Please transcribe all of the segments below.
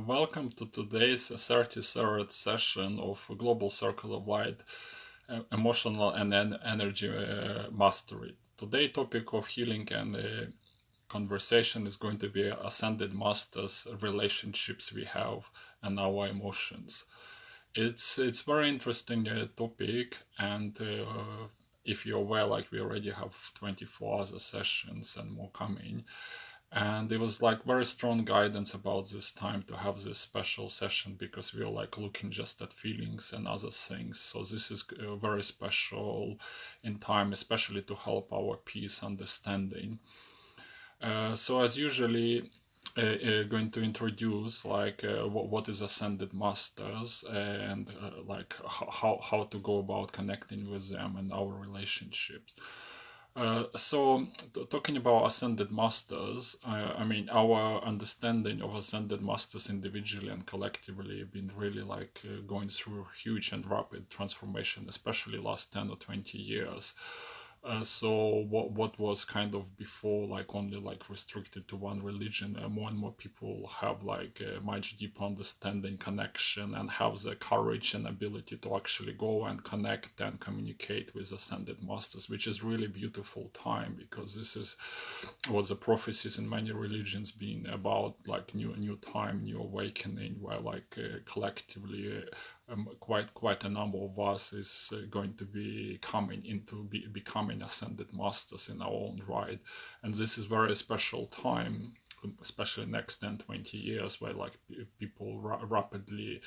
Welcome to today's 33rd session of Global Circle of Light, Emotional and Energy Mastery. Today's topic of healing and conversation is going to be Ascended Masters, relationships we have, and our emotions. It's very interesting topic, and if you're aware, like we already have 24 other sessions and more coming. And it was like very strong guidance about this time to have this special session because we were like looking just at feelings and other things. So this is very special in time, especially to help our peace understanding. So as usually going to introduce like what is Ascended Masters and like how to go about connecting with them and our relationships. So talking about Ascended Masters, I mean, our understanding of Ascended Masters individually and collectively have been really like going through huge and rapid transformation, especially last 10 or 20 years. So what was kind of before like only like restricted to one religion, more and more people have like a much deeper understanding, connection, and have the courage and ability to actually go and connect and communicate with Ascended Masters, which is really beautiful time because this is what the prophecies in many religions being about, like new time, new awakening, where like collectively quite a number of us is going to be coming into becoming Ascended Masters in our own right. And this is very special time, especially next 10-20 years, where like people rapidly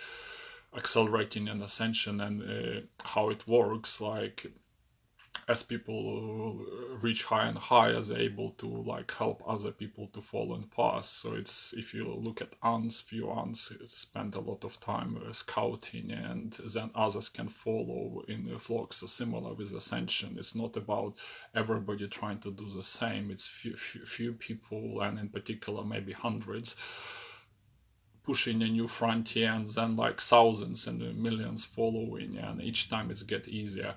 accelerating an ascension. And how it works, like as people reach higher and higher, they're able to like help other people to follow in path. So it's, if you look at ants, few ants spend a lot of time scouting, and then others can follow in the flock. So similar with ascension, it's not about everybody trying to do the same. It's few people, and in particular maybe hundreds, pushing a new frontier, and then like thousands and millions following, and each time it's get easier.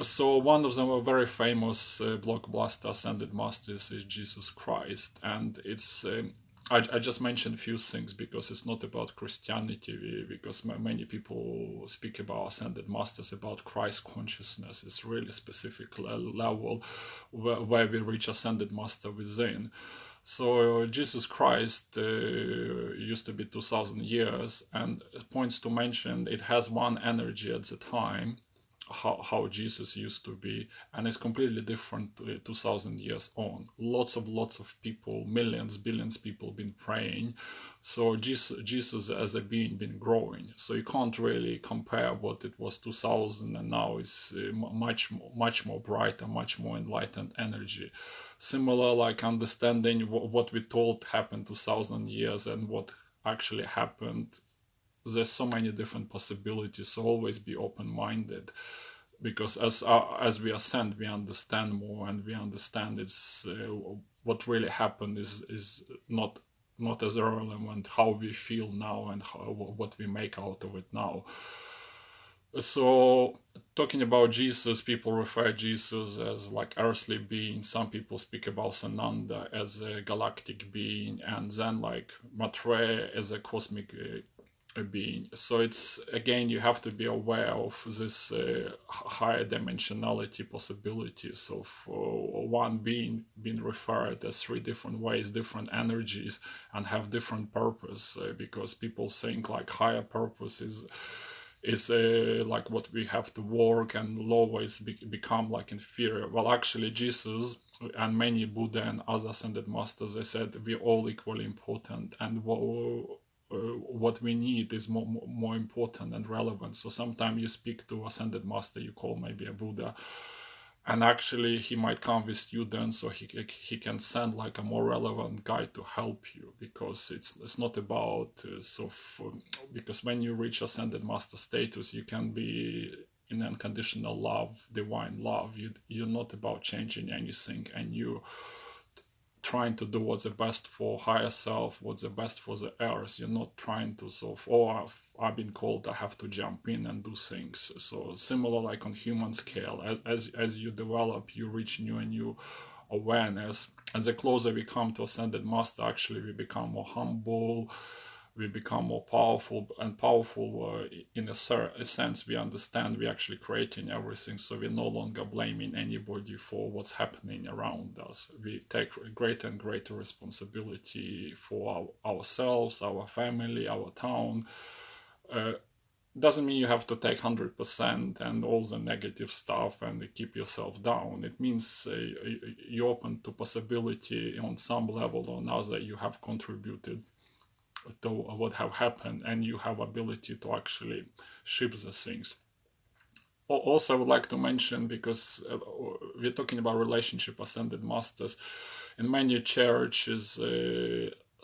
So one of them, very famous blockbuster Ascended Masters, is Jesus Christ, and it's I just mentioned a few things because it's not about Christianity, because many people speak about Ascended Masters, about Christ consciousness. It's really specific level where we reach Ascended Master within. So Jesus Christ used to be 2000 years, and points to mention it has one energy at the time, how Jesus used to be, and it's completely different 2000 years on. Lots of people, millions, billions people been praying. So Jesus as a being been growing. So you can't really compare what it was 2000 and now is much more brighter, much more enlightened energy. Similar like understanding what we thought happened 2000 years and what actually happened. There's so many different possibilities, so always be open-minded, because as we ascend we understand more, and we understand it's what really happened is not as relevant how we feel now and what we make out of it now. So talking about Jesus, people refer Jesus as like earthly being. Some people speak about Sananda as a galactic being, and then like Matre as a cosmic being. So it's, again, you have to be aware of this higher dimensionality possibilities of one being being referred as three different ways, different energies, and have different purpose, because people think like higher purpose is like what we have to work, and lower is become like inferior. Well, actually Jesus and many Buddha and other Ascended Masters, they said we're all equally important, and what we need is more important and relevant. So sometimes you speak to Ascended Master, you call maybe a Buddha, and actually he might come with students, so he can send like a more relevant guide to help you, because it's not about because when you reach Ascended Master status, you can be in unconditional love, divine love. You're not about changing anything, and you trying to do what's the best for higher self, what's the best for the earth. You're not trying to I've been called, I have to jump in and do things. So similar like on human scale, as you develop, you reach new and new awareness, and the closer we come to Ascended Master, actually we become more humble, we become more powerful, and powerful in a sense we understand we're actually creating everything, so we're no longer blaming anybody for what's happening around us. We take greater and greater responsibility for ourselves, our family, our town. Doesn't mean you have to take 100% and all the negative stuff and keep yourself down. It means you're open to possibility on some level or another. You have contributed to what have happened, and you have ability to actually shift the things. Also, I would like to mention, because we're talking about relationship ascended masters, in many churches,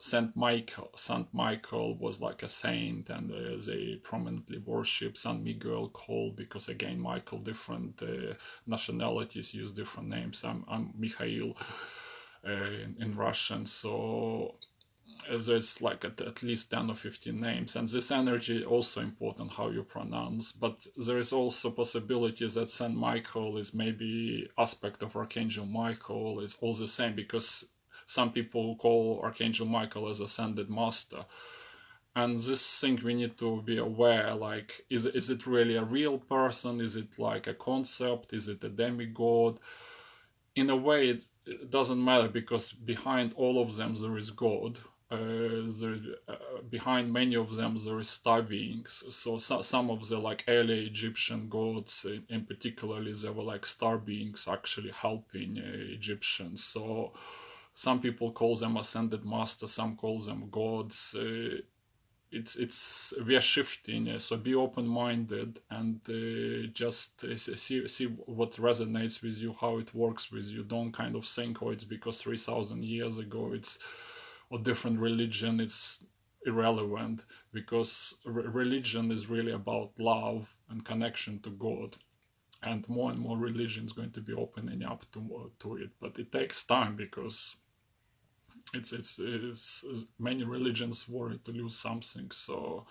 Saint Michael was like a saint, and they prominently worship Saint Miguel Cole, because again, Michael, different nationalities use different names. I'm Mikhail in Russian, so there's like at least 10 or 15 names, and this energy also important how you pronounce. But there is also possibility that Saint Michael is maybe aspect of Archangel Michael, is all the same, because some people call Archangel Michael as ascended master. And this thing we need to be aware, like, is it really a real person? Is it like a concept? Is it a demigod? In a way, it doesn't matter, because behind all of them there is God. Behind many of them there is star beings. So some of the like early Egyptian gods, in particularly, they were like star beings actually helping Egyptians. So some people call them ascended masters, some call them gods. It's we are shifting, so be open-minded, and just see what resonates with you, how it works with you. Don't kind of think, oh, it's because 3,000 years ago it's or different religion. It's irrelevant, because religion is really about love and connection to God, and more religion is going to be opening up to it. But it takes time, because it's many religions worry to lose something. So,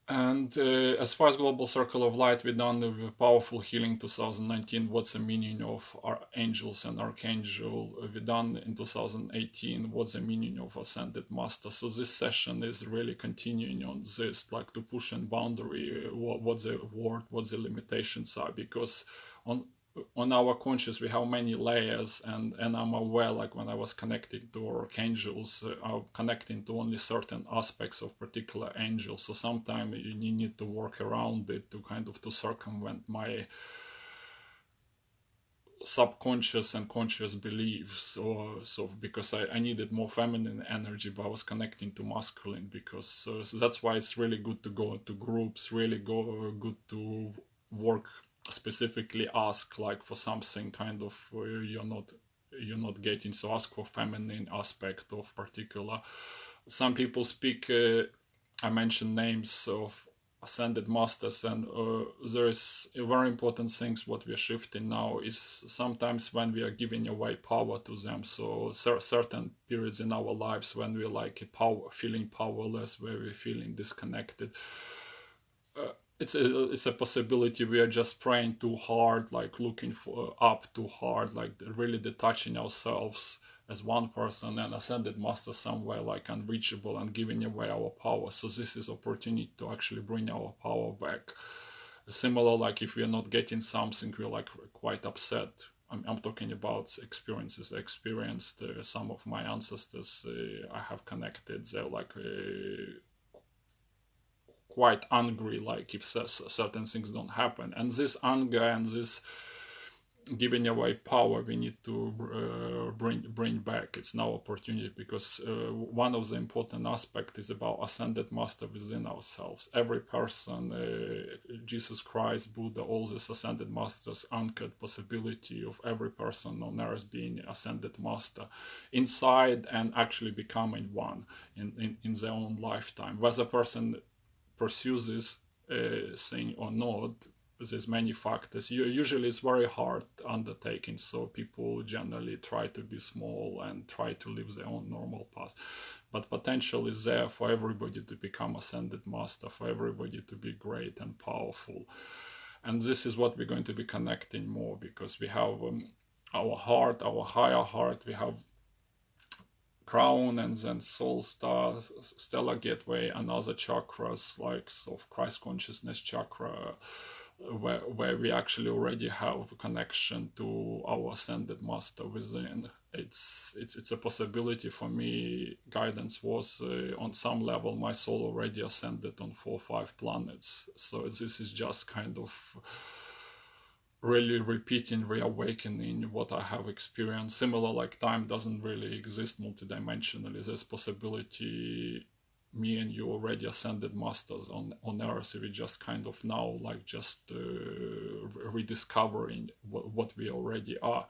and as far as Global Circle of Light, we done the Powerful Healing 2019. What's the meaning of our angels and archangel? We done in 2018. What's the meaning of Ascended Master? So this session is really continuing on this, like to push and boundary. What the word, what the limitations are, because on our conscious we have many layers, and I'm aware, like when I was connecting to archangels, I'm connecting to only certain aspects of particular angels. So sometimes you need to work around it to kind of to circumvent my subconscious and conscious beliefs, or so, because I needed more feminine energy, but I was connecting to masculine, because so that's why it's really good to go to groups, really good to work specifically, ask like for something kind of you're not getting, so ask for feminine aspect of particular. Some people speak, I mentioned names of ascended masters, and there is a very important things what we are shifting now is sometimes when we are giving away power to them. So certain periods in our lives when we're like feeling powerless, where we're feeling disconnected, it's a possibility we are just praying too hard, like looking for up too hard, like really detaching ourselves as one person, and ascended master somewhere like unreachable, and giving away our power. So this is opportunity to actually bring our power back. Similar, like if we are not getting something, we're like quite upset. I'm talking about experiences I experienced. Some of my ancestors I have connected, they're like quite angry, like if certain things don't happen. And this anger and this giving away power, we need to bring back. It's now opportunity, because one of the important aspects is about ascended master within ourselves. Every person, Jesus Christ, Buddha, all these ascended masters anchored possibility of every person on earth being ascended master inside, and actually becoming one in their own lifetime. Whether a person pursues this thing or not, there's many factors. Usually it's very hard undertaking, so people generally try to be small and try to live their own normal path. But potential is there for everybody to become ascended master, for everybody to be great and powerful. And this is what we're going to be connecting more, because we have our heart, our higher heart, we have crown, and then soul star, stellar gateway, and other chakras like Christ consciousness chakra, where we actually already have a connection to our ascended master within. It's a possibility for me. Guidance was on some level my soul already ascended on 4 or 5 planets, so this is just kind of really repeating, reawakening what I have experienced. Similar, like time doesn't really exist multidimensionally. There's possibility me and you already ascended masters on Earth. We just kind of now like just rediscovering what we already are.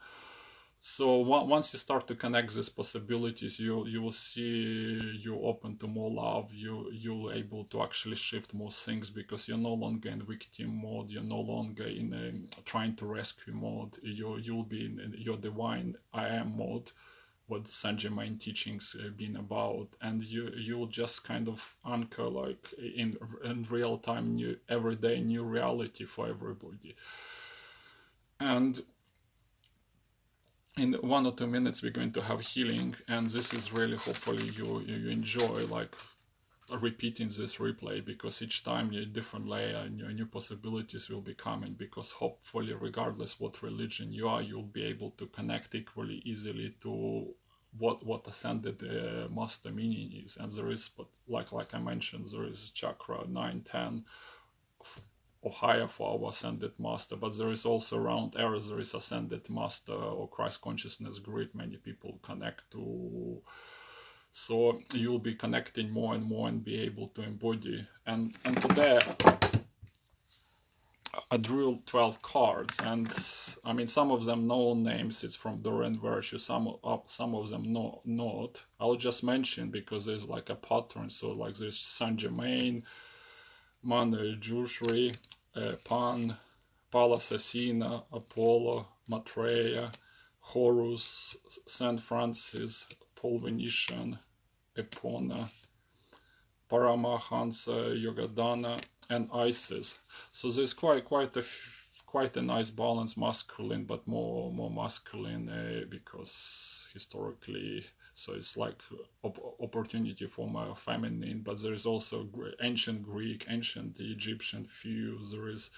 So once you start to connect these possibilities, you will see you're open to more love. You're able to actually shift more things, because you're no longer in victim mode. You're no longer in a trying to rescue mode. You'll be in your divine I am mode, what Saint Germain teachings been about, and you'll just kind of anchor like in real time, new everyday new reality for everybody. And in 1 or 2 minutes we're going to have healing, and this is really, hopefully you enjoy like repeating this replay, because each time a different layer and new possibilities will be coming, because hopefully regardless what religion you are, you'll be able to connect equally easily to what ascended master meaning is. And there is, but like I mentioned, there is chakra 9, 10 or higher for our ascended master, but there is also around Earth, there is ascended master or Christ consciousness grid many people connect to. So you'll be connecting more and more and be able to embody. And today I drew 12 cards, and I mean some of them know names, it's from Dorian Virtue, some of them not. I'll just mention because there's like a pattern. So like there's Saint Germain, Manjusri, Pan, Palasasina, Apollo, Maitreya, Horus, Saint Francis, Paul Venetian, Epona, Paramahansa, Yogadana, and Isis. So there's quite a nice balance, masculine, but more masculine because historically. So it's like opportunity for my feminine, but there is also ancient Greek, ancient Egyptian few. There is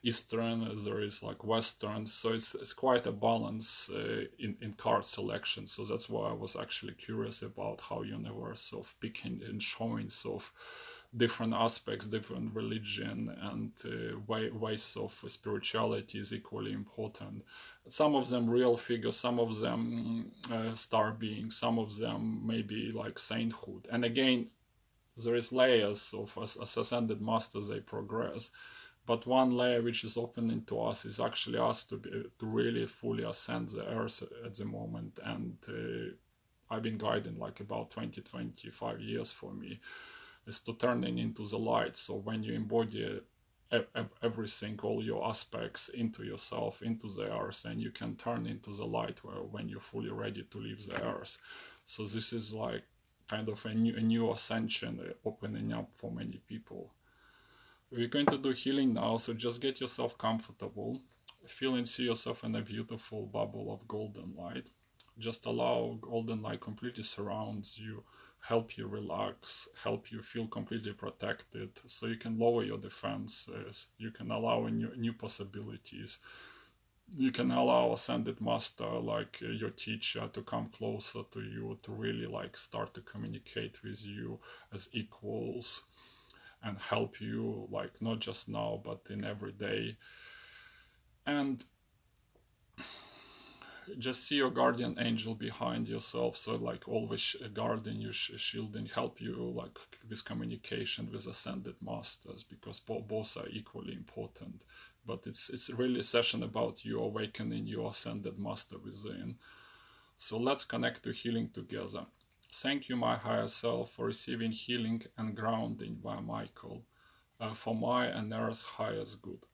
Eastern, there is like Western. So it's quite a balance in card selection. So that's why I was actually curious about how universe of picking and showing of different aspects, different religion, and ways of spirituality is equally important. Some of them real figures, some of them star beings, some of them maybe like sainthood. And again, there is layers of as ascended masters, they progress. But one layer which is opening to us is actually us to really fully ascend the earth at the moment. And I've been guiding like about 20-25 years for me, is to turning into the light. So when you embody everything, all your aspects into yourself, into the earth, and you can turn into the light when you're fully ready to leave the earth. So this is like kind of a new ascension opening up for many people. We're going to do healing now, so just get yourself comfortable. Feel and see yourself in a beautiful bubble of golden light. Just allow golden light completely surrounds you, help you relax, help you feel completely protected, so you can lower your defenses, you can allow new possibilities. You can allow ascended master, like your teacher, to come closer to you, to really like start to communicate with you as equals and help you, like not just now but in every day. And just see your guardian angel behind yourself, so like always guarding you, shielding, help you like with communication with ascended masters, because both are equally important. But it's really a session about you awakening your ascended master within. So let's connect to healing together. Thank you, my higher self, for receiving healing and grounding by Michael, for my and Earth's highest good.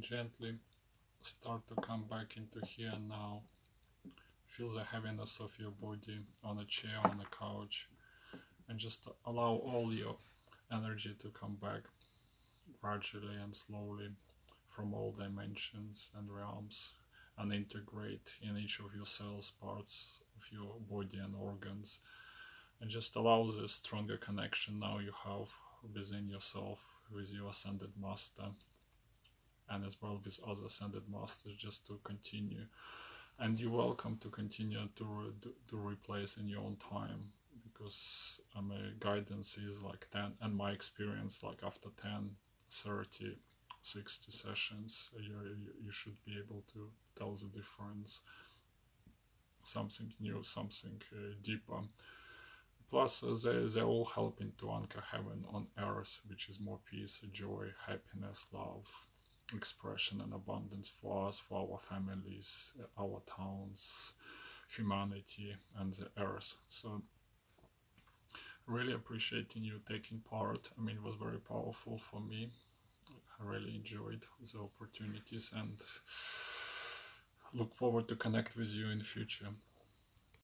gently start to come back into here and now. Feel the heaviness of your body on a chair, on a couch, and just allow all your energy to come back gradually and slowly from all dimensions and realms, and integrate in each of your cells, parts of your body and organs, and just allow this stronger connection now you have within yourself with your ascended master, and as well with other ascended masters, just to continue. And you're welcome to continue to replace in your own time, because my guidance is like 10, and my experience, like after 10, 30, 60 sessions, you should be able to tell the difference, something new, something deeper. Plus, they're all helping to anchor heaven on earth, which is more peace, joy, happiness, love, expression and abundance for us, for our families, our towns, humanity, and the earth. So really appreciating you taking part. I mean, it was very powerful for me. I really enjoyed the opportunities and look forward to connect with you in the future.